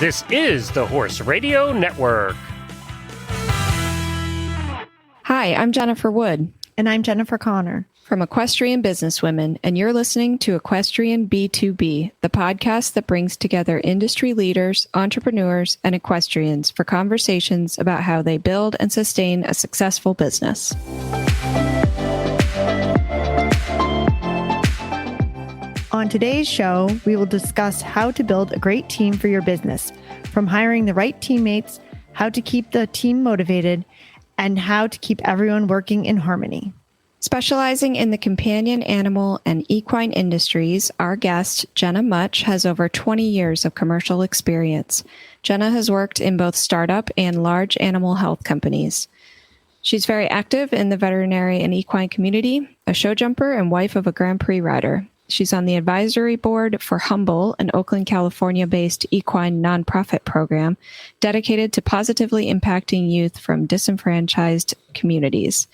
This is the Horse Radio Network. Hi, I'm Jennifer Wood. And I'm Jennifer Connor. From Equestrian Businesswomen, and you're listening to Equestrian B2B, the podcast that brings together industry leaders, entrepreneurs, and equestrians for conversations about how they build and sustain a successful business. On today's show, we will discuss how to build a great team for your business, from hiring the right teammates, how to keep the team motivated, and how to keep everyone working in harmony. Specializing in the companion animal and equine industries, our guest, Jenna Mutch, has over 20 years of commercial experience. Jenna has worked in both startup and large animal health companies. She's very active in the veterinary and equine community, a show jumper and wife of a Grand Prix rider. She's on the advisory board for Humble, an Oakland, California-based equine nonprofit program dedicated to positively impacting youth from disenfranchised communities.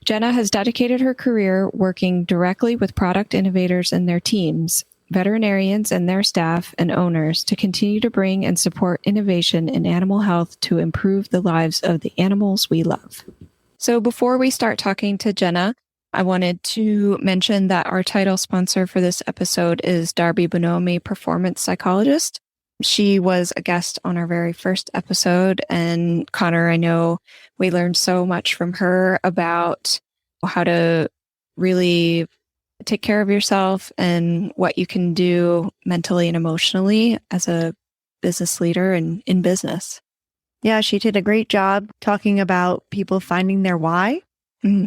Jenna has dedicated her career working directly with product innovators and their teams, veterinarians and their staff, and owners to continue to bring and support innovation in animal health to improve the lives of the animals we love. So before we start talking to Jenna, I wanted to mention that our title sponsor for this episode is Darby Bonomi, performance psychologist. She was a guest on our very first episode, and Connor, I know we learned so much from her about how to really take care of yourself and what you can do mentally and emotionally as a business leader and in business. Yeah, she did a great job talking about people finding their why. Mm-hmm.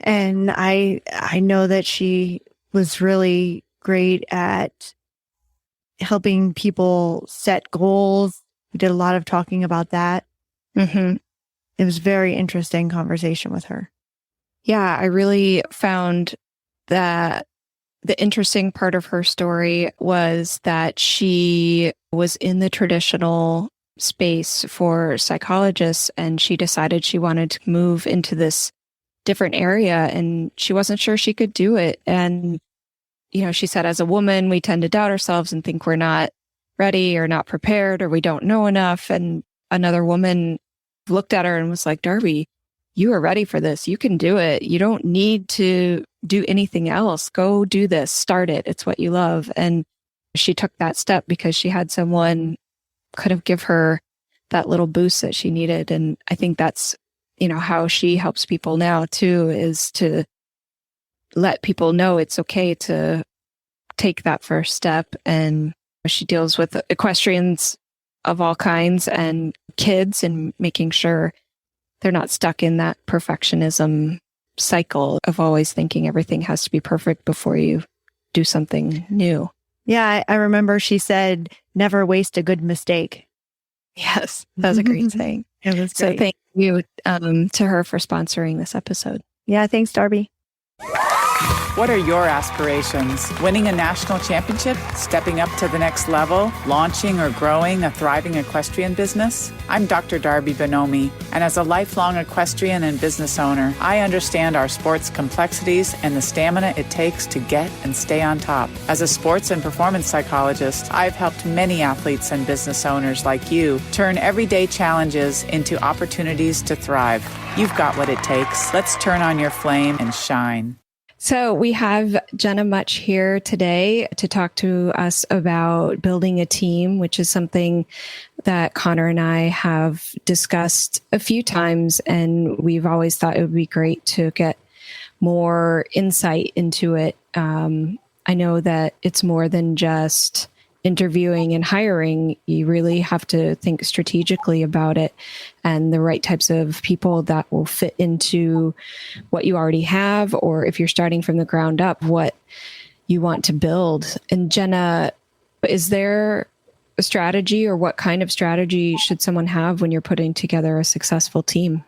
And I know that she was really great at helping people set goals. We did a lot of talking about that. Mm-hmm. It was a very interesting conversation with her. Yeah, I really found that the interesting part of her story was that she was in the traditional space for psychologists, and she decided she wanted to move into this different area, and she wasn't sure she could do it. And you know, she said, as a woman, we tend to doubt ourselves and think we're not ready or not prepared or we don't know enough. And another woman looked at her and was like, Darby, you are ready for this. You can do it. You don't need to do anything else. Go do this. Start it. It's what you love. And she took that step because she had someone kind of give her that little boost that she needed. And I think that's, you know, how she helps people now too, is to let people know it's okay to take that first step. And she deals with equestrians of all kinds and kids, and making sure they're not stuck in that perfectionism cycle of always thinking everything has to be perfect before you do something new. Yeah, I remember she said, never waste a good mistake. Yes, that was a great saying. It was great. So thank you to her for sponsoring this episode. Yeah, thanks, Darby. What are your aspirations? Winning a national championship? Stepping up to the next level? Launching or growing a thriving equestrian business? I'm Dr. Darby Bonomi, and as a lifelong equestrian and business owner, I understand our sport's complexities and the stamina it takes to get and stay on top. As a sports and performance psychologist, I've helped many athletes and business owners like you turn everyday challenges into opportunities to thrive. You've got what it takes. Let's turn on your flame and shine. So we have Jenna Mutch here today to talk to us about building a team, which is something that Connor and I have discussed a few times, and we've always thought it would be great to get more insight into it. I know that it's more than just interviewing and hiring. You really have to think strategically about it and the right types of people that will fit into what you already have, or if you're starting from the ground up, what you want to build. And Jenna, is there a strategy, or what kind of strategy should someone have when you're putting together a successful team?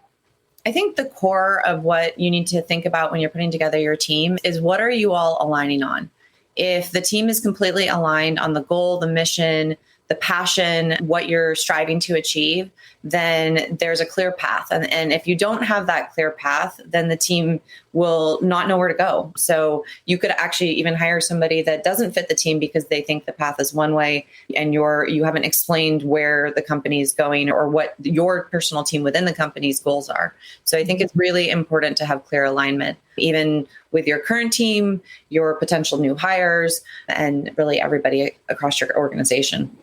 I think the core of what you need to think about when you're putting together your team is, what are you all aligning on? If the team is completely aligned on the goal, the mission, the passion, what you're striving to achieve, then there's a clear path. And if you don't have that clear path, then the team will not know where to go. So you could actually even hire somebody that doesn't fit the team because they think the path is one way and you haven't explained where the company is going or what your personal team within the company's goals are. So I think it's really important to have clear alignment, even with your current team, your potential new hires, and really everybody across your organization.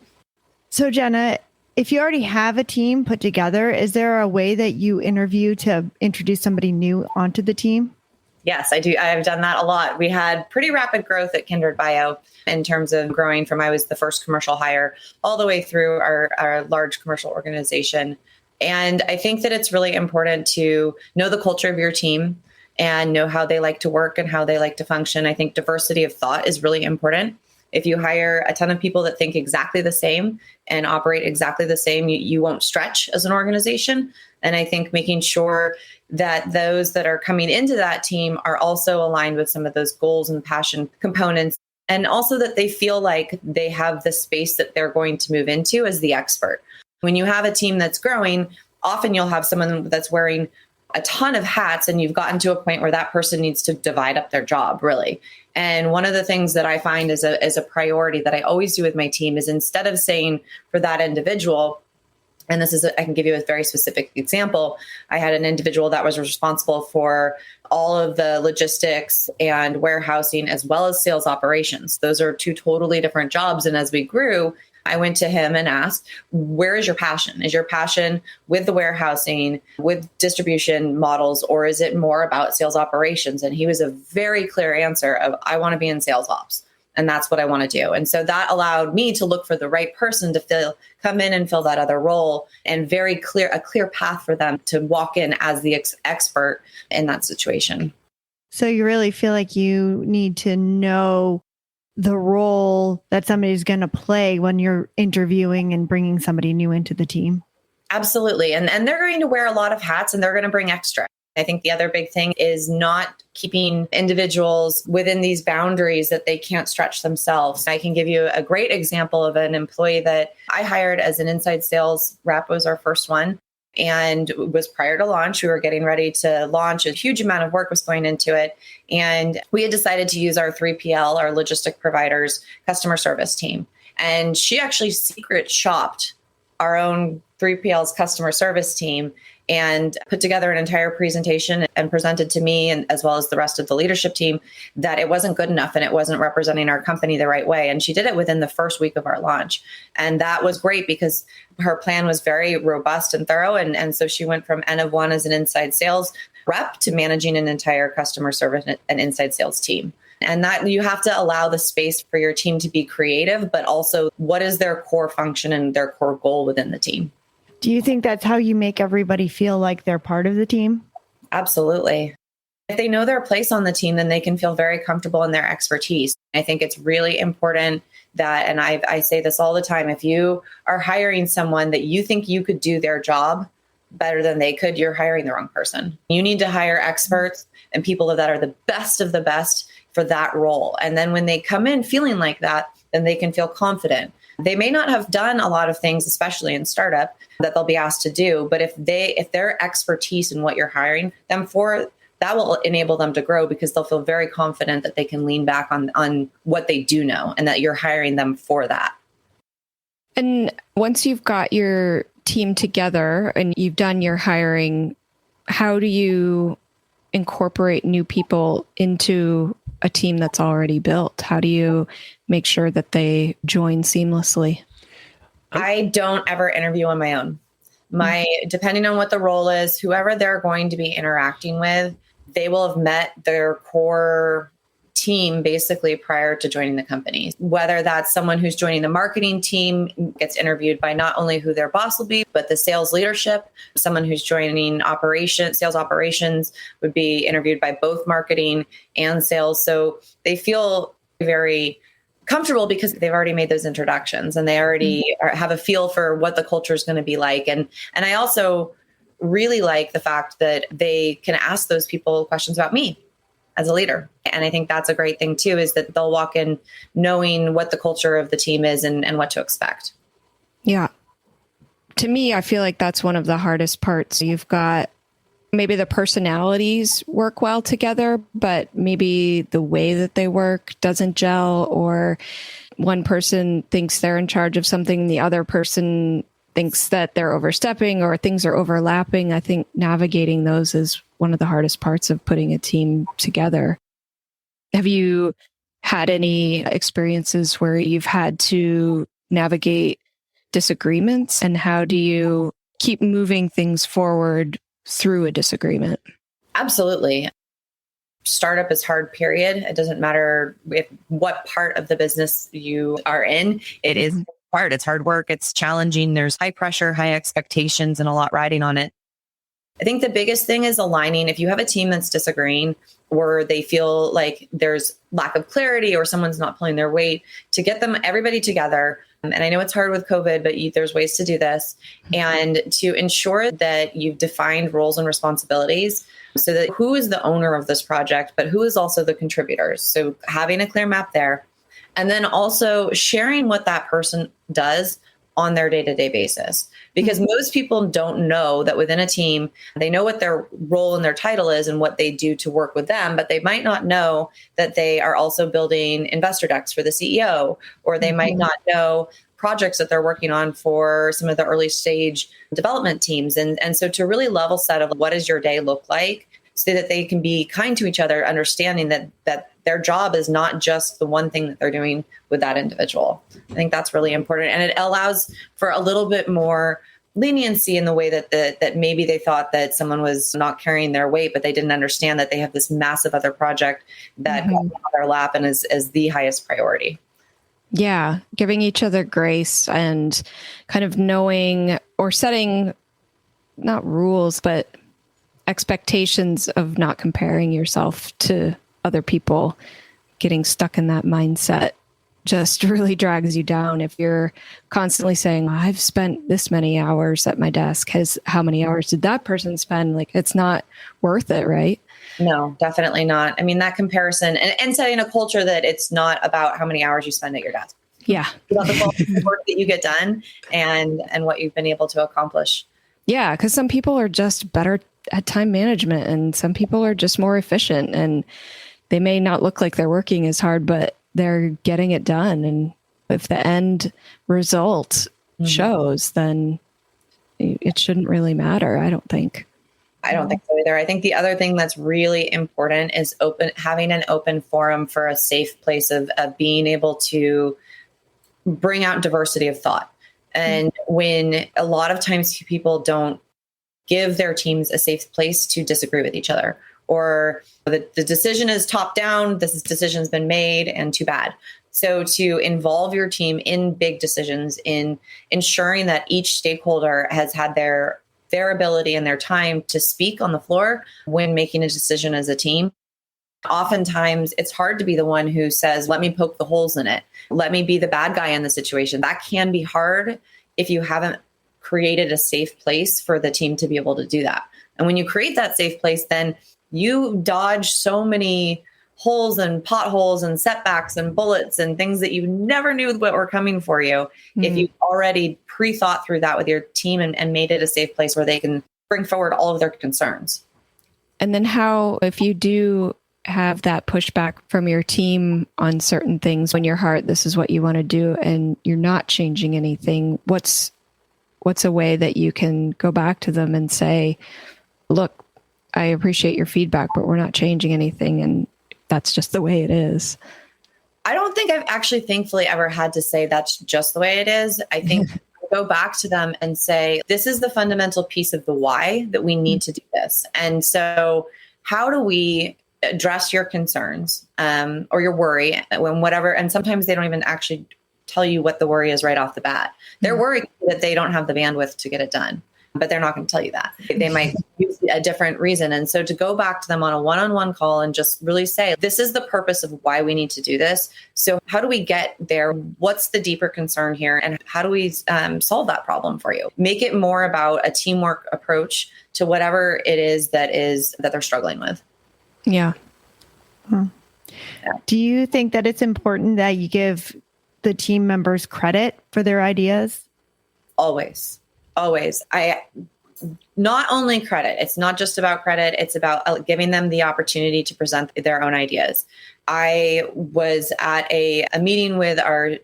So Jenna, if you already have a team put together, is there a way that you interview to introduce somebody new onto the team? Yes, I do. I've done that a lot. We had pretty rapid growth at Kindred Bio in terms of growing from I was the first commercial hire all the way through our large commercial organization. And I think that it's really important to know the culture of your team and know how they like to work and how they like to function. I think diversity of thought is really important. If you hire a ton of people that think exactly the same and operate exactly the same, you won't stretch as an organization. And I think making sure that those that are coming into that team are also aligned with some of those goals and passion components, and also that they feel like they have the space that they're going to move into as the expert. When you have a team that's growing, often you'll have someone that's wearing a ton of hats and you've gotten to a point where that person needs to divide up their job, really. And one of the things that I find is a priority that I always do with my team is instead of saying for that individual, and I can give you a very specific example. I had an individual that was responsible for all of the logistics and warehousing as well as sales operations. Those are two totally different jobs. And as we grew, I went to him and asked, where is your passion? Is your passion with the warehousing, with distribution models, or is it more about sales operations? And he was a very clear answer of, I want to be in sales ops. And that's what I want to do. And so that allowed me to look for the right person to come in and fill that other role, and a clear path for them to walk in as the expert in that situation. So you really feel like you need to know the role that somebody's going to play when you're interviewing and bringing somebody new into the team. Absolutely. And they're going to wear a lot of hats and they're going to bring extra. I think the other big thing is not keeping individuals within these boundaries that they can't stretch themselves. I can give you a great example of an employee that I hired as an inside sales rep, was our first one, and it was prior to launch. We were getting ready to launch. A huge amount of work was going into it. And we had decided to use our 3PL, our logistic providers, customer service team. And she actually secret shopped our own 3PL's customer service team and put together an entire presentation and presented to me and as well as the rest of the leadership team that it wasn't good enough and it wasn't representing our company the right way. And she did it within the first week of our launch. And that was great because her plan was very robust and thorough. And so she went from N of one as an inside sales rep to managing an entire customer service and inside sales team. And that you have to allow the space for your team to be creative, but also what is their core function and their core goal within the team. Do you think that's how you make everybody feel like they're part of the team? Absolutely. If they know their place on the team, then they can feel very comfortable in their expertise. I think it's really important that, and I say this all the time, if you are hiring someone that you think you could do their job better than they could, you're hiring the wrong person. You need to hire experts and people that are the best of the best for that role. And then when they come in feeling like that, then they can feel confident. They may not have done a lot of things, especially in startup, that they'll be asked to do. But if their expertise in what you're hiring them for, that will enable them to grow because they'll feel very confident that they can lean back on what they do know and that you're hiring them for that. And once you've got your team together and you've done your hiring, how do you incorporate new people into a team that's already built? How do you make sure that they join seamlessly? I don't ever interview on my own. Depending on what the role is, whoever they're going to be interacting with, they will have met their core team basically prior to joining the company. Whether that's someone who's joining the marketing team gets interviewed by not only who their boss will be, but the sales leadership. Someone who's joining sales operations would be interviewed by both marketing and sales. So they feel very comfortable because they've already made those introductions and they already have a feel for what the culture is going to be like. And I also really like the fact that they can ask those people questions about me as a leader. And I think that's a great thing too, is that they'll walk in knowing what the culture of the team is and what to expect. Yeah. To me, I feel like that's one of the hardest parts. You've got maybe the personalities work well together, but maybe the way that they work doesn't gel, or one person thinks they're in charge of something, the other person thinks that they're overstepping or things are overlapping. I think navigating those is one of the hardest parts of putting a team together. Have you had any experiences where you've had to navigate disagreements, and how do you keep moving things forward through a disagreement? Absolutely. Startup is hard, period. It doesn't matter what part of the business you are in. It is hard. It's hard work. It's challenging. There's high pressure, high expectations, and a lot riding on it. I think the biggest thing is aligning. If you have a team that's disagreeing, or they feel like there's lack of clarity or someone's not pulling their weight, to get everybody together. And I know it's hard with COVID, but there's ways to do this, and to ensure that you've defined roles and responsibilities so that who is the owner of this project, but who is also the contributors. So having a clear map there, and then also sharing what that person does on their day-to-day basis. Because most people don't know that within a team, they know what their role and their title is and what they do to work with them, but they might not know that they are also building investor decks for the CEO, or they might not know projects that they're working on for some of the early stage development teams. And so to really level set of what does your day look like, so that they can be kind to each other, understanding that their job is not just the one thing that they're doing with that individual. I think that's really important. And it allows for a little bit more leniency in the way that maybe they thought that someone was not carrying their weight, but they didn't understand that they have this massive other project that got on their lap and is the highest priority. Yeah, giving each other grace and kind of knowing or setting, not rules, but expectations of not comparing yourself to other people. Getting stuck in that mindset just really drags you down. If you're constantly saying, I've spent this many hours at my desk, how many hours did that person spend? Like, it's not worth it, right? No, definitely not. I mean, that comparison and setting a culture that it's not about how many hours you spend at your desk. Yeah. It's about the quality of work that you get done and what you've been able to accomplish. Yeah, because some people are just better at time management, and some people are just more efficient, and they may not look like they're working as hard, but they're getting it done. And if the end result shows, then it shouldn't really matter, I don't think. I don't think so either. I think the other thing that's really important is having an open forum for a safe place of being able to bring out diversity of thought. And when a lot of times people don't give their teams a safe place to disagree with each other, or the decision is top down, this decision's been made and too bad. So to involve your team in big decisions, in ensuring that each stakeholder has had their ability and their time to speak on the floor when making a decision as a team. Oftentimes, it's hard to be the one who says, let me poke the holes in it. Let me be the bad guy in the situation. That can be hard if you haven't created a safe place for the team to be able to do that. And when you create that safe place, then you dodge so many holes and potholes and setbacks and bullets and things that you never knew what were coming for you. If you already pre-thought through that with your team and made it a safe place where they can bring forward all of their concerns. And then how, if you do have that pushback from your team on certain things, when your heart, this is what you want to do, and you're not changing anything, what's a way that you can go back to them and say, look, I appreciate your feedback, but we're not changing anything, and that's just the way it is? I don't think I've actually thankfully ever had to say that's just the way it is. I think go back to them and say, this is the fundamental piece of the why that we need to do this. And so how do we address your concerns or your worry when whatever, and sometimes they don't even actually tell you what the worry is right off the bat. They're worried that they don't have the bandwidth to get it done, but they're not going to tell you that. They might use a different reason. And so to go back to them on a one-on-one call and just really say, this is the purpose of why we need to do this. So how do we get there? What's the deeper concern here? And how do we solve that problem for you? Make it more about a teamwork approach to whatever it is that they're struggling with. Yeah. Yeah. Do you think that it's important that you give the team members credit for their ideas? Always. not only credit, it's not just about credit, it's about giving them the opportunity to present their own ideas. I was at a meeting with our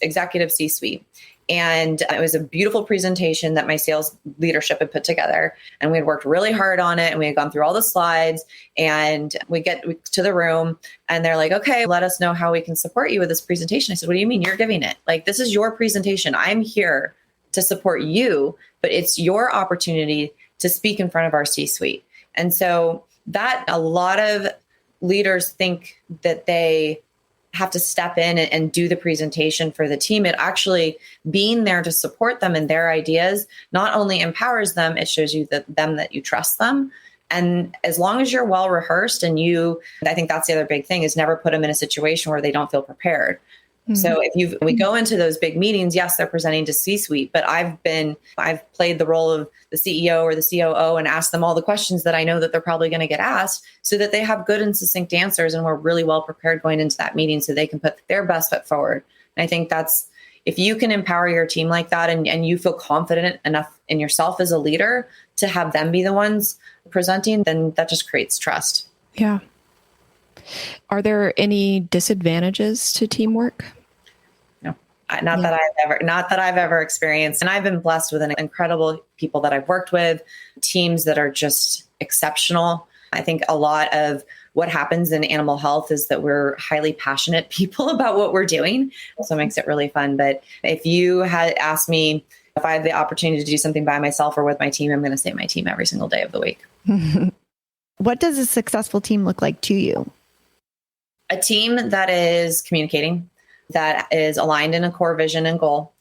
executive C-suite, and it was a beautiful presentation that my sales leadership had put together. And we had worked really hard on it, and we had gone through all the slides, and we get to the room and they're like, okay, let us know how we can support you with this presentation. I said, what do you mean you're giving it? Like, this is your presentation. I'm here to support you, but it's your opportunity to speak in front of our C-suite. And so that a lot of leaders think that they have to step in and do the presentation for the team. It actually, being there to support them and their ideas, not only empowers them, it shows you that you trust them. And as long as you're well rehearsed, and I think that's the other big thing, is never put them in a situation where they don't feel prepared. Mm-hmm. So we go into those big meetings, yes, they're presenting to C-suite, but I've played the role of the CEO or the COO and asked them all the questions that I know that they're probably going to get asked, so that they have good and succinct answers, and we're really well prepared going into that meeting so they can put their best foot forward. And I think that's, if you can empower your team like that, and you feel confident enough in yourself as a leader to have them be the ones presenting, then that just creates trust. Yeah. Are there any disadvantages to teamwork? No, not that I've ever experienced. And I've been blessed with an incredible people that I've worked with, teams that are just exceptional. I think a lot of what happens in animal health is that we're highly passionate people about what we're doing. So it makes it really fun. But if you had asked me if I had the opportunity to do something by myself or with my team, I'm going to say my team every single day of the week. What does a successful team look like to you? A team that is communicating, that is aligned in a core vision and goal,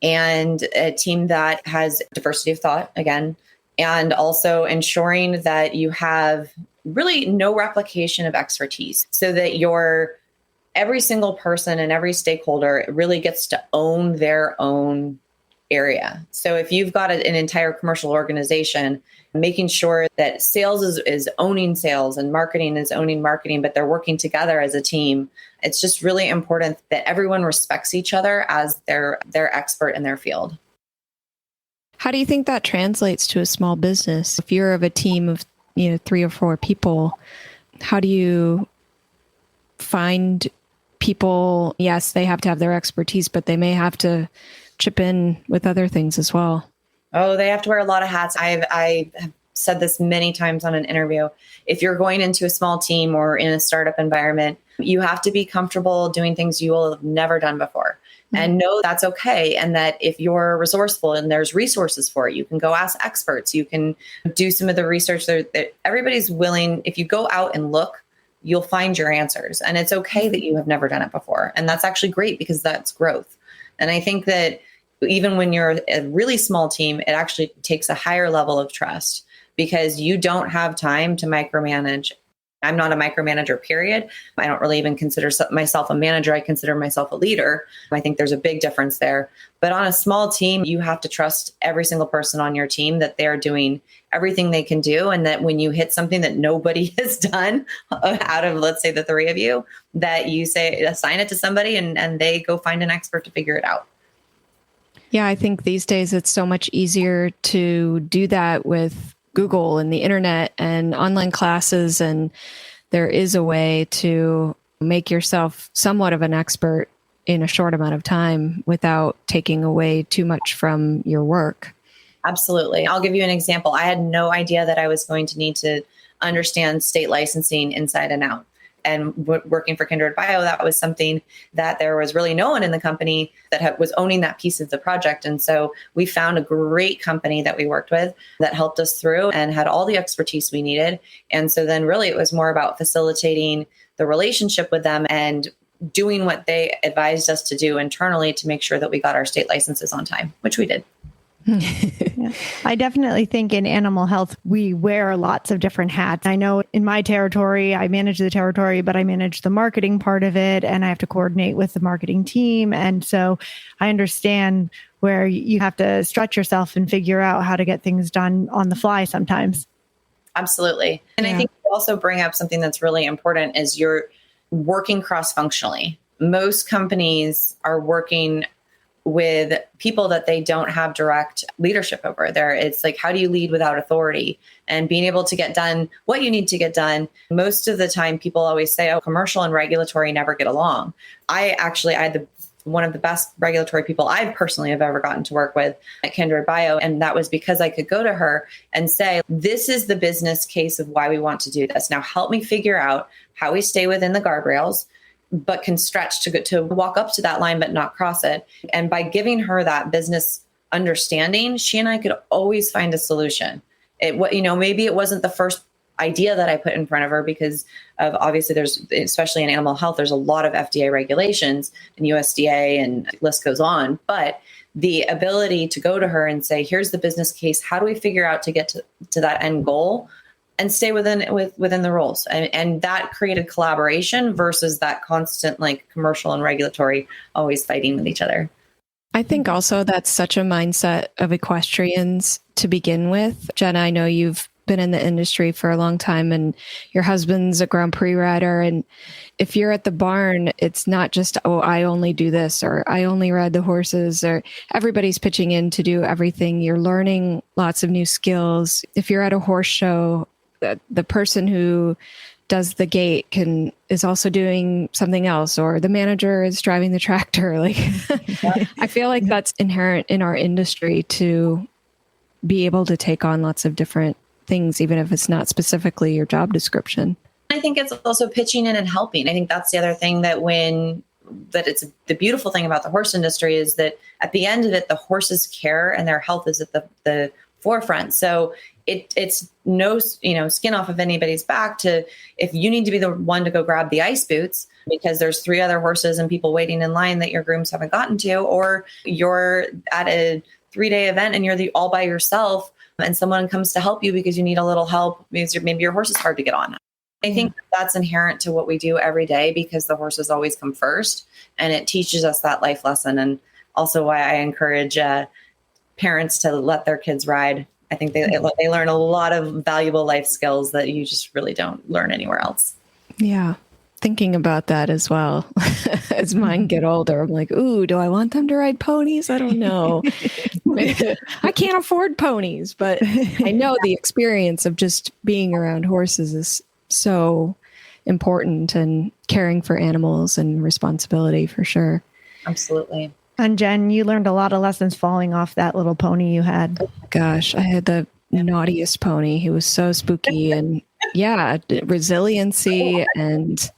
and a team that has diversity of thought, again, and also ensuring that you have really no replication of expertise, so that every single person and every stakeholder really gets to own their own area. So if you've got an entire commercial organization, making sure that sales is owning sales and marketing is owning marketing, but they're working together as a team. It's just really important that everyone respects each other as their expert in their field. How do you think that translates to a small business? If you're of a team of 3 or 4 people, how do you find people? Yes, they have to have their expertise, but they may have to chip in with other things as well. Oh, they have to wear a lot of hats. I have said this many times on an interview. If you're going into a small team or in a startup environment, you have to be comfortable doing things you will have never done before. Mm-hmm. And know that's okay. And that if you're resourceful and there's resources for it, you can go ask experts. You can do some of the research there. Everybody's willing. If you go out and look, you'll find your answers. And it's okay that you have never done it before. And that's actually great, because that's growth. And I think that even when you're a really small team, it actually takes a higher level of trust, because you don't have time to micromanage. I'm not a micromanager, period. I don't really even consider myself a manager. I consider myself a leader. I think there's a big difference there. But on a small team, you have to trust every single person on your team that they're doing everything they can do. And that when you hit something that nobody has done out of, let's say, the 3 of you, that you assign it to somebody and they go find an expert to figure it out. Yeah, I think these days it's so much easier to do that with Google and the internet and online classes. And there is a way to make yourself somewhat of an expert in a short amount of time without taking away too much from your work. Absolutely. I'll give you an example. I had no idea that I was going to need to understand state licensing inside and out. And working for Kindred Bio, that was something that there was really no one in the company that was owning that piece of the project. And so we found a great company that we worked with that helped us through and had all the expertise we needed. And so then really it was more about facilitating the relationship with them and doing what they advised us to do internally to make sure that we got our state licenses on time, which we did. Yeah. I definitely think in animal health, we wear lots of different hats. I know in my territory, I manage the territory, but I manage the marketing part of it, and I have to coordinate with the marketing team. And so I understand where you have to stretch yourself and figure out how to get things done on the fly sometimes. Absolutely. And I think you also bring up something that's really important is you're working cross-functionally. Most companies are working with people that they don't have direct leadership over. It's like, how do you lead without authority and being able to get done what you need to get done? Most of the time, people always say, oh, commercial and regulatory never get along. I had one of the best regulatory people I personally have ever gotten to work with at Kindred Bio. And that was because I could go to her and say, this is the business case of why we want to do this. Now help me figure out how we stay within the guardrails, but can stretch to walk up to that line, but not cross it. And by giving her that business understanding, she and I could always find a solution. Maybe it wasn't the first idea that I put in front of her because of obviously especially in animal health, there's a lot of FDA regulations and USDA and the list goes on. But the ability to go to her and say, here's the business case. How do we figure out to get to that end goal and stay within the rules? And that created collaboration versus that constant like commercial and regulatory always fighting with each other. I think also that's such a mindset of equestrians to begin with. Jenna, I know you've been in the industry for a long time and your husband's a Grand Prix rider. And if you're at the barn, it's not just, oh, I only do this or I only ride the horses, or everybody's pitching in to do everything. You're learning lots of new skills. If you're at a horse show, the person who does the gate is also doing something else, or the manager is driving the tractor. Like, I feel like that's inherent in our industry to be able to take on lots of different things, even if it's not specifically your job description. I think it's also pitching in and helping. I think that's the other thing that it's the beautiful thing about the horse industry is that at the end of it, the horses' care and their health is at the forefront. So it's no, skin off of anybody's back to, if you need to be the one to go grab the ice boots because there's 3 other horses and people waiting in line that your grooms haven't gotten to, or you're at a 3-day event and you're all by yourself and someone comes to help you because you need a little help because maybe your horse is hard to get on. I think that's inherent to what we do every day because the horses always come first, and it teaches us that life lesson. And also why I encourage parents to let their kids ride. I think they learn a lot of valuable life skills that you just really don't learn anywhere else. Yeah. Thinking about that as well. As mine get older, I'm like, ooh, do I want them to ride ponies? I don't know. I can't afford ponies, but I know the experience of just being around horses is so important, and caring for animals and responsibility for sure. Absolutely. And Jen, you learned a lot of lessons falling off that little pony you had. Oh my gosh, I had the naughtiest pony. He was so spooky, and resiliency and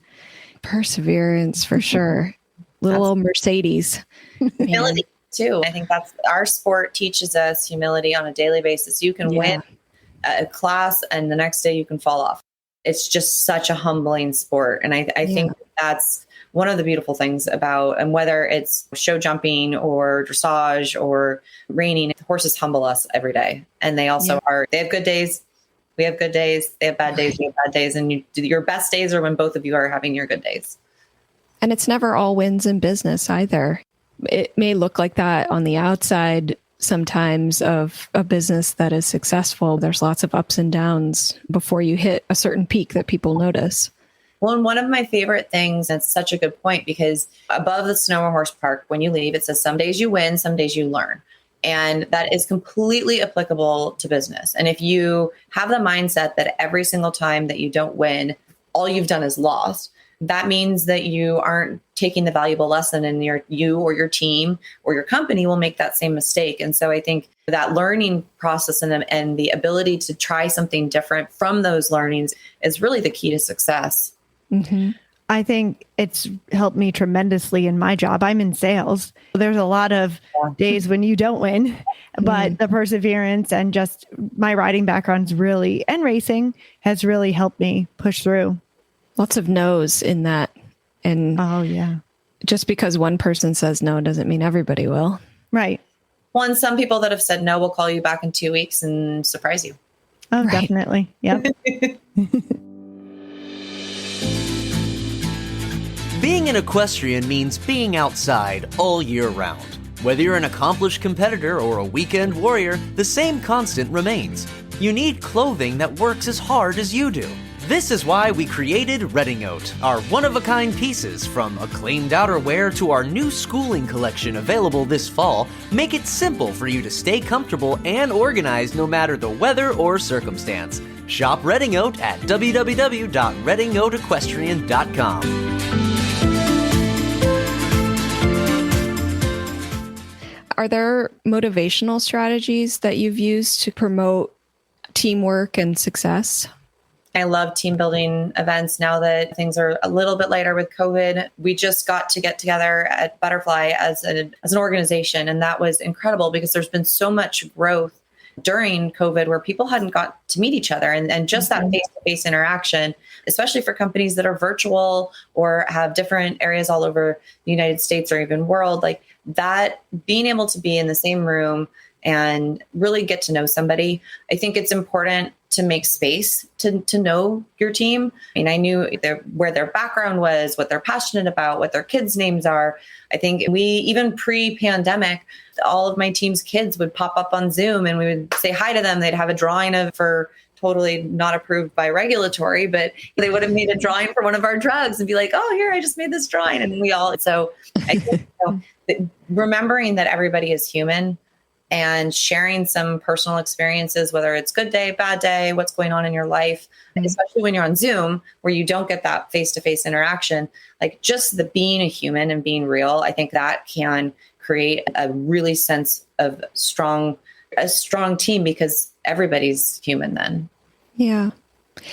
perseverance for sure. Little old Mercedes. Humility too. I think that's our sport teaches us humility on a daily basis. You can win a class and the next day you can fall off. It's just such a humbling sport. And I think that's one of the beautiful things about, and whether it's show jumping or dressage or reining, horses humble us every day. And they also they have good days. We have good days. They have bad days. We have bad days. And your best days are when both of you are having your good days. And it's never all wins in business either. It may look like that on the outside sometimes of a business that is successful. There's lots of ups and downs before you hit a certain peak that people notice. Well, and one of my favorite things, that's such a good point, because above the Sonoma Horse Park, when you leave, it says some days you win, some days you learn. And that is completely applicable to business. And if you have the mindset that every single time that you don't win, all you've done is lost, that means that you aren't taking the valuable lesson, and you or your team or your company will make that same mistake. And so I think that learning process and the ability to try something different from those learnings is really the key to success. Mm-hmm. I think it's helped me tremendously in my job. I'm in sales. There's a lot of days when you don't win, but the perseverance and just my riding background's really, and racing has really helped me push through. Lots of no's in that. And just because one person says no doesn't mean everybody will. Right. Well, and some people that have said no will call you back in 2 weeks and surprise you. Oh, right. Definitely. Yep. Being an equestrian means being outside all year round. Whether you're an accomplished competitor or a weekend warrior, the same constant remains. You need clothing that works as hard as you do. This is why we created Redingote, our one-of-a-kind pieces, from acclaimed outerwear to our new schooling collection available this fall, make it simple for you to stay comfortable and organized no matter the weather or circumstance. Shop Redingote at www.redingoteequestrian.com. Are there motivational strategies that you've used to promote teamwork and success? I love team building events now that things are a little bit lighter with COVID. We just got to get together at Butterfly as an organization. And that was incredible because there's been so much growth during COVID where people hadn't got to meet each other. And just that face-to-face interaction, especially for companies that are virtual or have different areas all over the United States or even world, like that, being able to be in the same room and really get to know somebody. I think it's important to make space to know your team. I mean, I knew where their background was, what they're passionate about, what their kids' names are. I think even pre-pandemic, all of my team's kids would pop up on Zoom and we would say hi to them. They'd have a drawing for totally not approved by regulatory, but they would have made a drawing for one of our drugs and be like, oh, here, I just made this drawing. And so I think remembering that everybody is human and sharing some personal experiences, whether it's good day, bad day, what's going on in your life, especially when you're on Zoom where you don't get that face-to-face interaction, like just the being a human and being real, I think that can create a really sense of a strong team because everybody's human then. Yeah.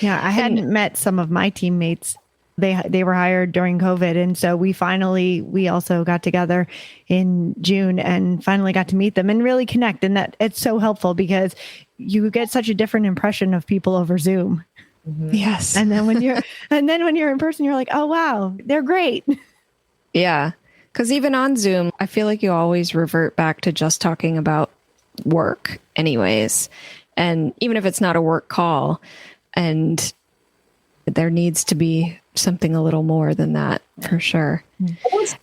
Yeah. I hadn't met some of my teammates. They were hired during COVID. And so we also got together in June and finally got to meet them and really connect. And that it's so helpful because you get such a different impression of people over Zoom. Mm-hmm. Yes. And then when you're in person, you're like, oh, wow, they're great. Yeah. Because even on Zoom, I feel like you always revert back to just talking about work anyways. And even if it's not a work call, and there needs to be something a little more than that for sure.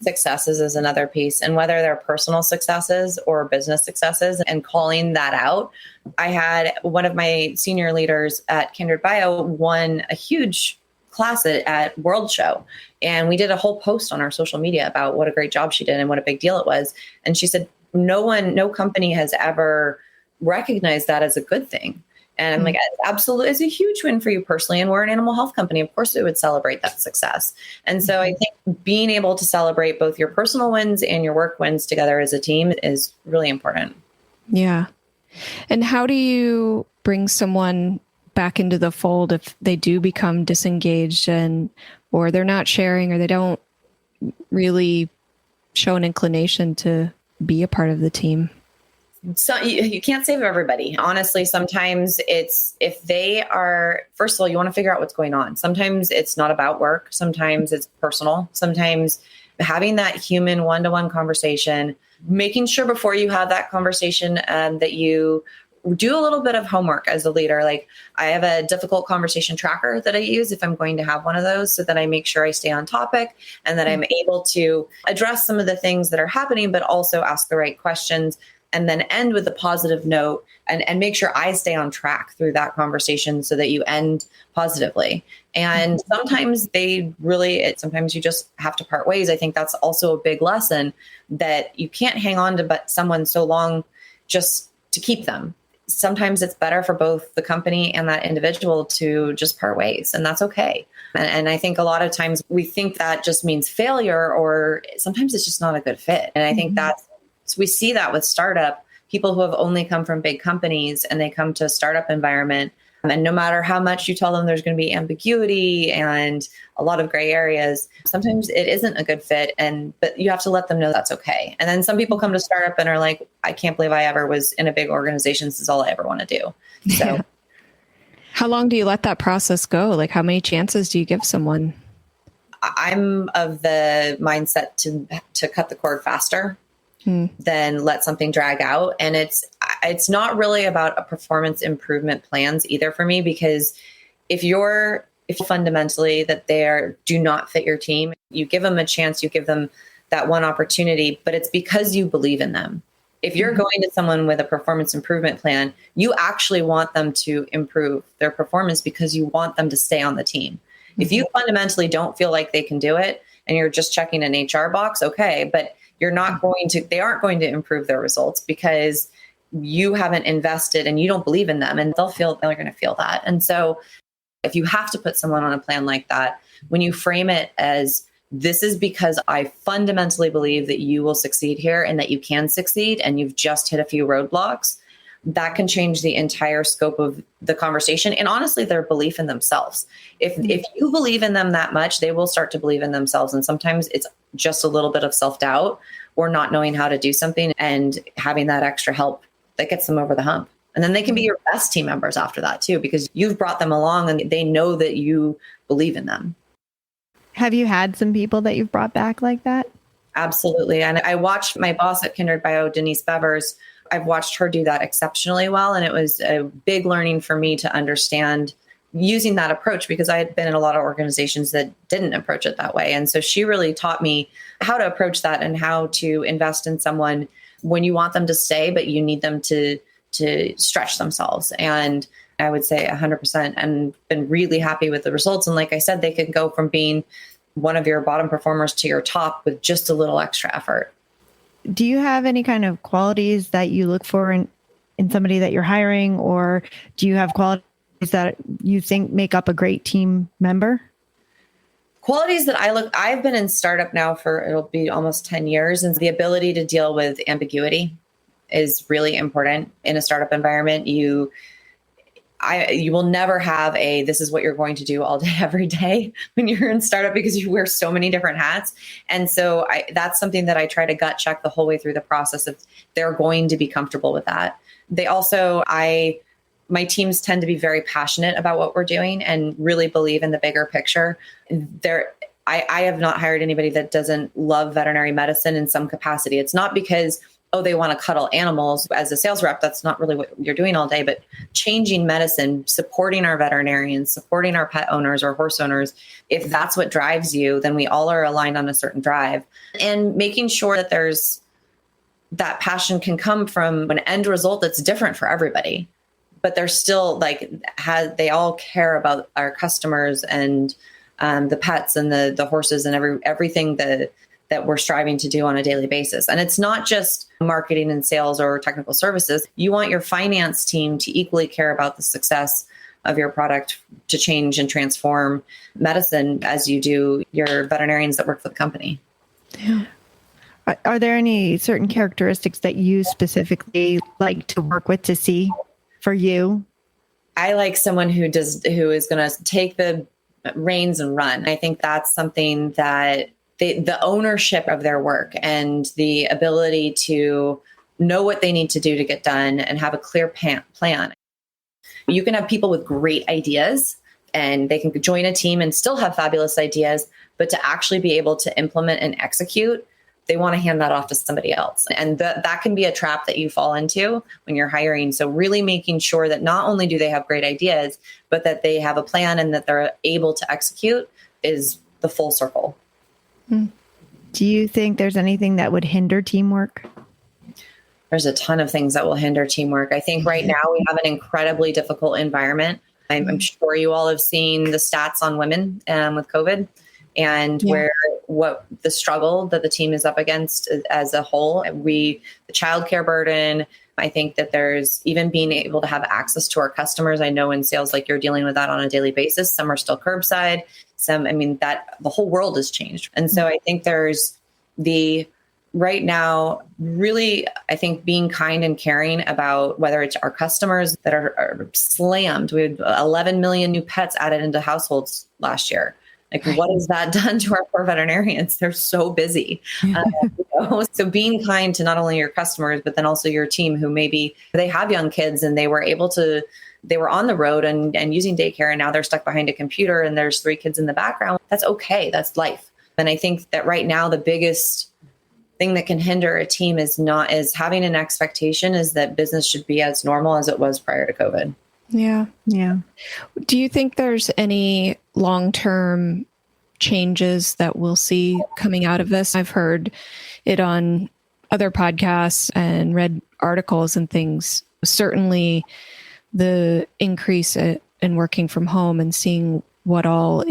Successes is another piece. And whether they're personal successes or business successes and calling that out. I had one of my senior leaders at Kindred Bio won a huge class at World Show. And we did a whole post on our social media about what a great job she did and what a big deal it was. And she said, no company has ever recognized that as a good thing. And I'm like, absolutely, it's a huge win for you personally. And we're an animal health company. Of course, we would celebrate that success. And so I think being able to celebrate both your personal wins and your work wins together as a team is really important. Yeah. And how do you bring someone back into the fold if they do become disengaged or they're not sharing or they don't really show an inclination to be a part of the team? So you can't save everybody. Honestly, sometimes it's if they are, first of all, you want to figure out what's going on. Sometimes it's not about work. Sometimes it's personal. Sometimes having that human one-to-one conversation, making sure before you have that conversation that you do a little bit of homework as a leader. Like I have a difficult conversation tracker that I use if I'm going to have one of those so that I make sure I stay on topic and that I'm able to address some of the things that are happening, but also ask the right questions. And then end with a positive note and make sure I stay on track through that conversation so that you end positively. And sometimes sometimes you just have to part ways. I think that's also a big lesson that you can't hang on to someone so long just to keep them. Sometimes it's better for both the company and that individual to just part ways, and that's okay. And I think a lot of times we think that just means failure, or sometimes it's just not a good fit. And I think so we see that with startup people who have only come from big companies and they come to a startup environment. And no matter how much you tell them there's going to be ambiguity and a lot of gray areas, sometimes it isn't a good fit. But you have to let them know that's okay. And then some people come to startup and are like, I can't believe I ever was in a big organization. This is all I ever want to do. So yeah. How long do you let that process go? Like how many chances do you give someone? I'm of the mindset to cut the cord faster. Then let something drag out. And it's not really about a performance improvement plans either for me, because if fundamentally that do not fit your team, you give them a chance, you give them that one opportunity, but it's because you believe in them. If you're going to someone with a performance improvement plan, you actually want them to improve their performance because you want them to stay on the team. If you fundamentally don't feel like they can do it and you're just checking an HR box, okay, but they aren't going to improve their results because you haven't invested and you don't believe in them, and they're going to feel that. And so if you have to put someone on a plan like that, when you frame it as, this is because I fundamentally believe that you will succeed here and that you can succeed, and you've just hit a few roadblocks, that can change the entire scope of the conversation. And honestly, their belief in themselves. If you believe in them that much, they will start to believe in themselves. And sometimes it's just a little bit of self-doubt or not knowing how to do something, and having that extra help that gets them over the hump. And then they can be your best team members after that too, because you've brought them along and they know that you believe in them. Have you had some people that you've brought back like that? Absolutely. And I watched my boss at Kindred Bio, Denise Bevers. I've watched her do that exceptionally well. And it was a big learning for me to understand using that approach, because I had been in a lot of organizations that didn't approach it that way. And so she really taught me how to approach that and how to invest in someone when you want them to stay, but you need them to stretch themselves. And I would say 100%, and been really happy with the results. And like I said, they can go from being one of your bottom performers to your top with just a little extra effort. Do you have any kind of qualities that you look for in somebody that you're hiring, or do you have qualities that you think make up a great team member? Qualities that I've been in startup now for, it'll be almost 10 years. And the ability to deal with ambiguity is really important in a startup environment. You will never have this is what you're going to do all day, every day when you're in startup, because you wear so many different hats. And so that's something that I try to gut check the whole way through the process if they're going to be comfortable with that. They also, my teams tend to be very passionate about what we're doing and really believe in the bigger picture. I have not hired anybody that doesn't love veterinary medicine in some capacity. It's not because, they want to cuddle animals as a sales rep. That's not really what you're doing all day, but changing medicine, supporting our veterinarians, supporting our pet owners or horse owners. If that's what drives you, then we all are aligned on a certain drive, and making sure that that passion can come from an end result that's different for everybody, but they're still they all care about our customers and the pets and the horses and everything that we're striving to do on a daily basis. And it's not just marketing and sales or technical services. You want your finance team to equally care about the success of your product to change and transform medicine as you do your veterinarians that work for the company. Yeah. Are there any certain characteristics that you specifically like to work with to see for you? I like someone who is going to take the reins and run. I think that's something that the ownership of their work and the ability to know what they need to do to get done and have a clear plan. You can have people with great ideas and they can join a team and still have fabulous ideas, but to actually be able to implement and execute, they want to hand that off to somebody else. And that can be a trap that you fall into when you're hiring. So really making sure that not only do they have great ideas, but that they have a plan and that they're able to execute is the full circle. Do you think there's anything that would hinder teamwork? There's a ton of things that will hinder teamwork. I think right now we have an incredibly difficult environment. I'm sure you all have seen the stats on women with COVID and what the struggle that the team is up against as a whole. The childcare burden. I think that there's even being able to have access to our customers. I know in sales, you're dealing with that on a daily basis. Some are still curbside. That the whole world has changed. And so I think there's right now, really, I think being kind and caring about whether it's our customers that are slammed. We had 11 million new pets added into households last year. What has that done to our poor veterinarians? They're so busy. So being kind to not only your customers, but then also your team who maybe they have young kids and they were on the road and using daycare, and now they're stuck behind a computer and there's 3 kids in the background. That's okay. That's life. And I think that right now, the biggest thing that can hinder a team is having an expectation is that business should be as normal as it was prior to COVID. Yeah. Yeah. Do you think there's any long-term changes that we'll see coming out of this? I've heard it on other podcasts and read articles and things. Certainly the increase in working from home and seeing what all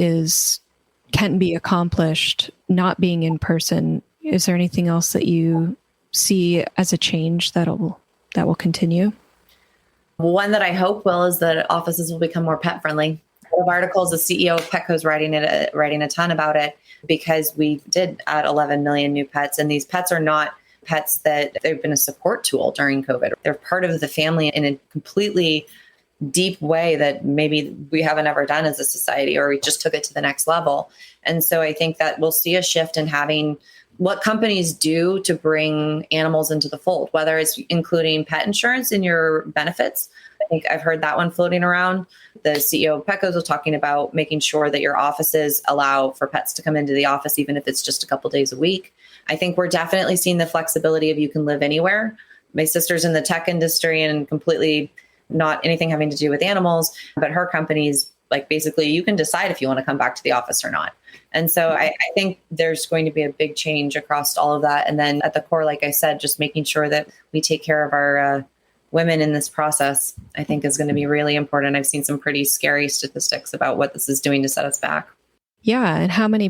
can be accomplished not being in person. Is there anything else that you see as a change that will continue? One that I hope will is that offices will become more pet friendly. Of articles, the CEO of Petco is writing a ton about it, because we did add 11 million new pets, and these pets are not pets that they've been a support tool during COVID. They're part of the family in a completely deep way that maybe we haven't ever done as a society, or we just took it to the next level. And so I think that we'll see a shift in having what companies do to bring animals into the fold, whether it's including pet insurance in your benefits. I think I've heard that one floating around. The CEO of Petco was talking about making sure that your offices allow for pets to come into the office, even if it's just a couple days a week. I think we're definitely seeing the flexibility of you can live anywhere. My sister's in the tech industry and completely not anything having to do with animals, but her company's like, basically you can decide if you want to come back to the office or not. And so I think there's going to be a big change across all of that. And then at the core, like I said, just making sure that we take care of our women in this process, I think is going to be really important. I've seen some pretty scary statistics about what this is doing to set us back. Yeah. And how many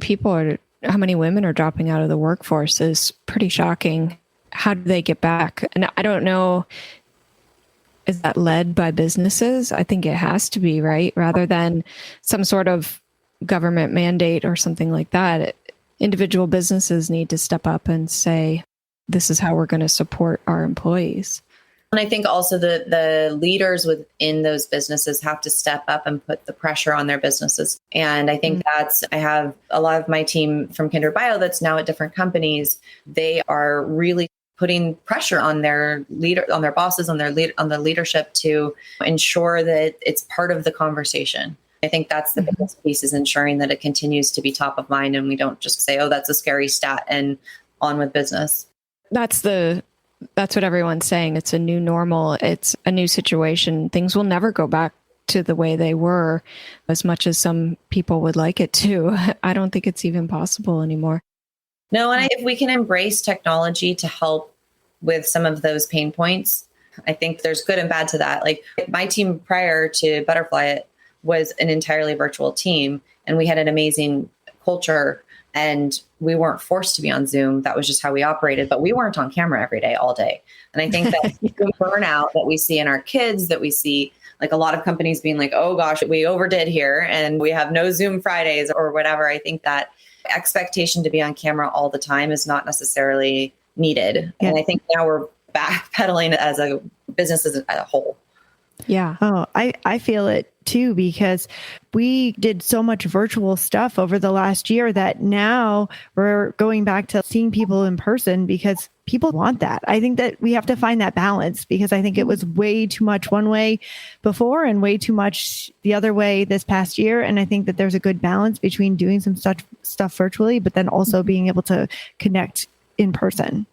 women are dropping out of the workforce is pretty shocking. How do they get back? And I don't know, is that led by businesses? I think it has to be, right? Rather than some sort of government mandate or something like that. Individual businesses need to step up and say, this is how we're going to support our employees. And I think also the leaders within those businesses have to step up and put the pressure on their businesses. And I think I have a lot of my team from Kindred Bio that's now at different companies. They are really putting pressure on their bosses, on the leadership to ensure that it's part of the conversation. I think that's the biggest piece, is ensuring that it continues to be top of mind and we don't just say, oh, that's a scary stat and on with business. That's what everyone's saying. It's a new normal. It's a new situation. Things will never go back to the way they were, as much as some people would like it to. I don't think it's even possible anymore. No, and if we can embrace technology to help with some of those pain points, I think there's good and bad to that. Like my team prior to Butterfly was an entirely virtual team, and we had an amazing culture, and we weren't forced to be on Zoom. That was just how we operated, but we weren't on camera every day, all day. And I think that the burnout that we see in our kids, that we see like a lot of companies being like, oh gosh, we overdid here and we have no Zoom Fridays or whatever. I think that expectation to be on camera all the time is not necessarily needed. Yeah. And I think now we're backpedaling as a business as a whole. Yeah. Oh, I feel it too, because we did so much virtual stuff over the last year that now we're going back to seeing people in person because people want that. I think that we have to find that balance, because I think it was way too much one way before and way too much the other way this past year. And I think that there's a good balance between doing some stuff virtually, but then also being able to connect in person.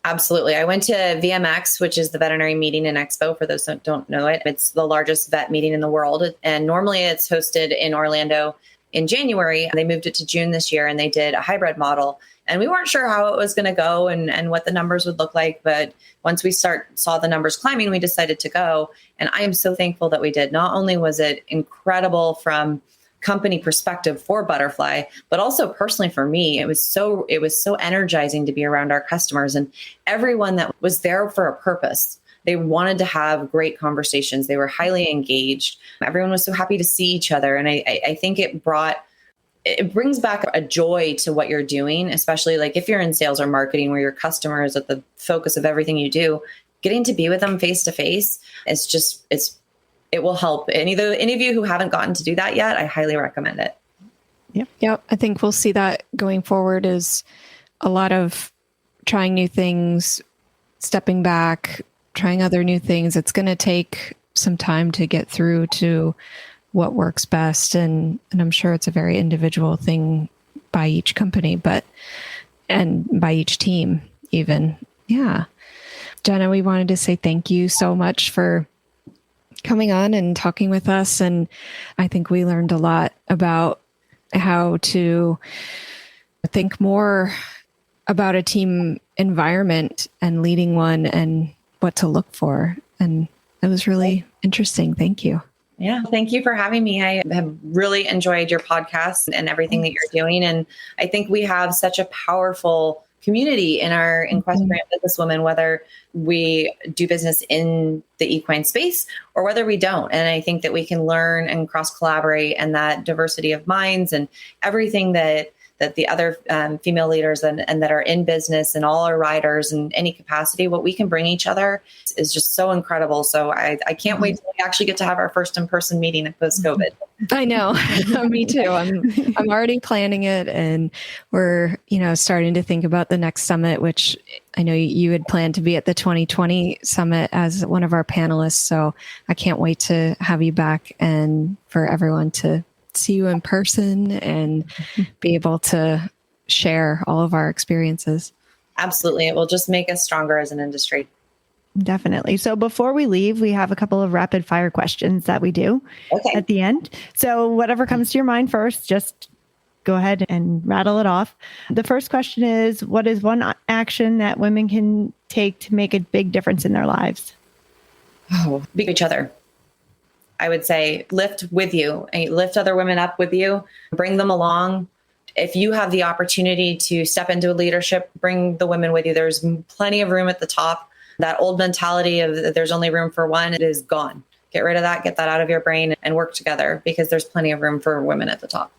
Absolutely. I went to VMX, which is the Veterinary Meeting and Expo. For those that don't know it, it's the largest vet meeting in the world. And normally it's hosted in Orlando in January. They moved it to June this year, and they did a hybrid model. And we weren't sure how it was going to go and what the numbers would look like. But once we saw the numbers climbing, we decided to go. And I am so thankful that we did. Not only was it incredible from company perspective for Butterfly, but also personally for me, it was so energizing to be around our customers and everyone that was there for a purpose. They wanted to have great conversations. They were highly engaged. Everyone was so happy to see each other. And I think it brings back a joy to what you're doing, especially like if you're in sales or marketing where your customer is at the focus of everything you do. Getting to be with them face to face, it will help. Any of you who haven't gotten to do that yet, I highly recommend it. Yep. I think we'll see that going forward is a lot of trying new things, stepping back, trying other new things. It's going to take some time to get through to what works best. And I'm sure it's a very individual thing by each company, and by each team even. Yeah. Jenna, we wanted to say thank you so much for coming on and talking with us. And I think we learned a lot about how to think more about a team environment and leading one and what to look for. And it was really interesting. Thank you. Yeah, thank you for having me. I have really enjoyed your podcast and everything that you're doing. And I think we have such a powerful community in our equestrian businesswomen, whether we do business in the equine space or whether we don't. And I think that we can learn and cross collaborate, and that diversity of minds and everything that the other female leaders and that are in business and all our riders in any capacity, what we can bring each other is just so incredible. So I can't wait till we actually get to have our first in-person meeting post-COVID. I know. Me too. I'm already planning it, and we're, starting to think about the next summit, which I know you had planned to be at the 2020 summit as one of our panelists. So I can't wait to have you back and for everyone to see you in person and be able to share all of our experiences. Absolutely. It will just make us stronger as an industry. Definitely. So before we leave, we have a couple of rapid fire questions that we do at the end. So whatever comes to your mind first, just go ahead and rattle it off. The first question is, what is one action that women can take to make a big difference in their lives? Be each other. I would say lift with you, and lift other women up with you, bring them along. If you have the opportunity to step into leadership, bring the women with you. There's plenty of room at the top. That old mentality of there's only room for one, it is gone. Get rid of that, get that out of your brain, and work together, because there's plenty of room for women at the top.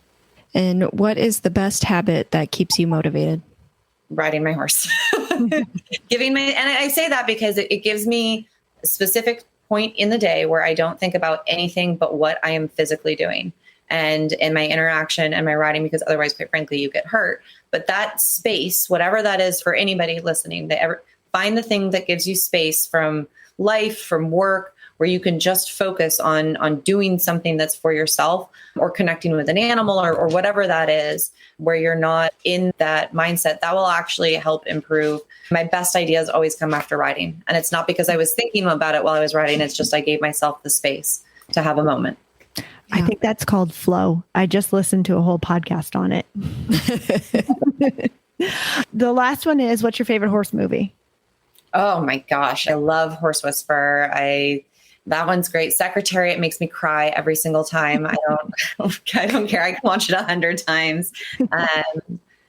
And what is the best habit that keeps you motivated? Riding my horse. And I say that because it gives me a specific point in the day where I don't think about anything but what I am physically doing and in my interaction and my riding, because otherwise, quite frankly, you get hurt. But that space, whatever that is for anybody listening, find the thing that gives you space from life, from work, where you can just focus on doing something that's for yourself, or connecting with an animal, or whatever that is, where you're not in that mindset. That will actually help improve. My best ideas always come after riding. And it's not because I was thinking about it while I was riding. It's just I gave myself the space to have a moment. Yeah. I think that's called flow. I just listened to a whole podcast on it. The last one is, what's your favorite horse movie? Oh my gosh. I love Horse Whisperer. That one's great. Secretariat makes me cry every single time. I don't care. I can watch it 100 times.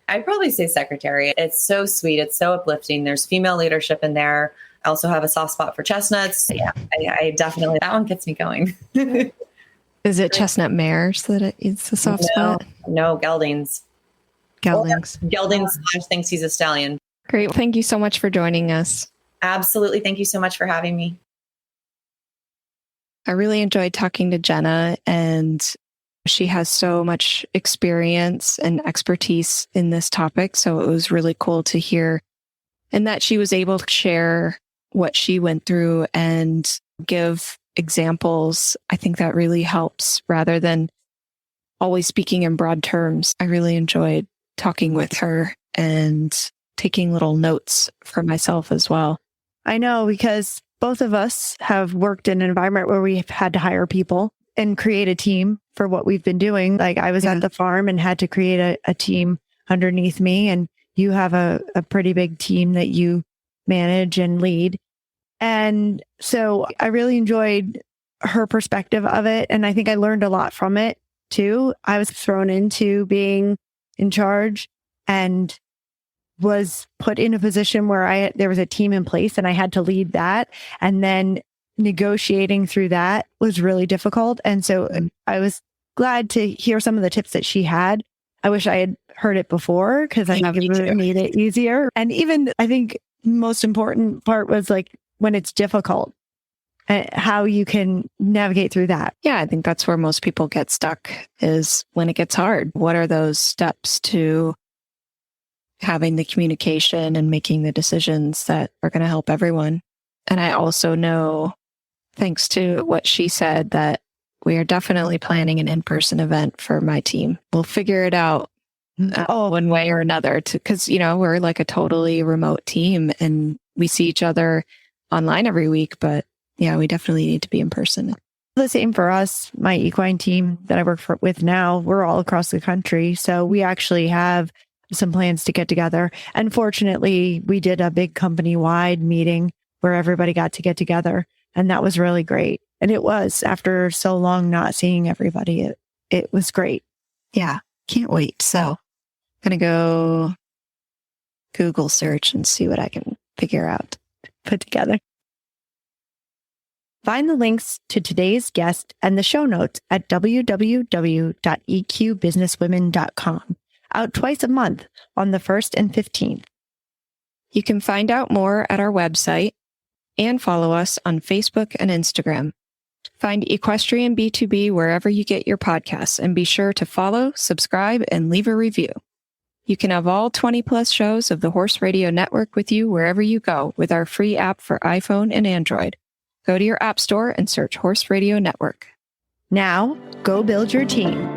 I'd probably say Secretariat. It's so sweet. It's so uplifting. There's female leadership in there. I also have a soft spot for chestnuts. Yeah, I definitely, that one gets me going. Is it chestnut mares that it's a soft spot? No, geldings. Geldings. Geldings thinks he's a stallion. Great. Thank you so much for joining us. Absolutely. Thank you so much for having me. I really enjoyed talking to Jenna, and she has so much experience and expertise in this topic. So it was really cool to hear, and that she was able to share what she went through and give examples. I think that really helps rather than always speaking in broad terms. I really enjoyed talking with her and taking little notes for myself as well. I know, because both of us have worked in an environment where we've had to hire people and create a team for what we've been doing. Like I was at the farm and had to create a team underneath me, and you have a pretty big team that you manage and lead. And so I really enjoyed her perspective of it. And I think I learned a lot from it too. I was thrown into being in charge and was put in a position where there was a team in place and I had to lead that. And then negotiating through that was really difficult. And so I was glad to hear some of the tips that she had. I wish I had heard it before, because I think it would have made it easier. And even I think most important part was like when it's difficult, how you can navigate through that. Yeah, I think that's where most people get stuck, is when it gets hard. What are those steps to having the communication and making the decisions that are going to help everyone? And I also know, thanks to what she said, that we are definitely planning an in-person event for my team. We'll figure it out one way or another, because, we're like a totally remote team and we see each other online every week, but yeah, we definitely need to be in person. The same for us. My equine team that I work with now, we're all across the country. So we actually have some plans to get together. Unfortunately, we did a big company-wide meeting where everybody got to get together, and that was really great. And it was, after so long not seeing everybody, it was great. Yeah, can't wait. So I'm going to go Google search and see what I can figure out, put together. Find the links to today's guest and the show notes at www.eqbusinesswomen.com. Out twice a month on the 1st and 15th. You can find out more at our website and follow us on Facebook and Instagram. Find Equestrian B2B wherever you get your podcasts, and be sure to follow, subscribe, and leave a review. You can have all 20 plus shows of the Horse Radio Network with you wherever you go with our free app for iPhone and Android. Go to your app store and search Horse Radio Network. Now, go build your team.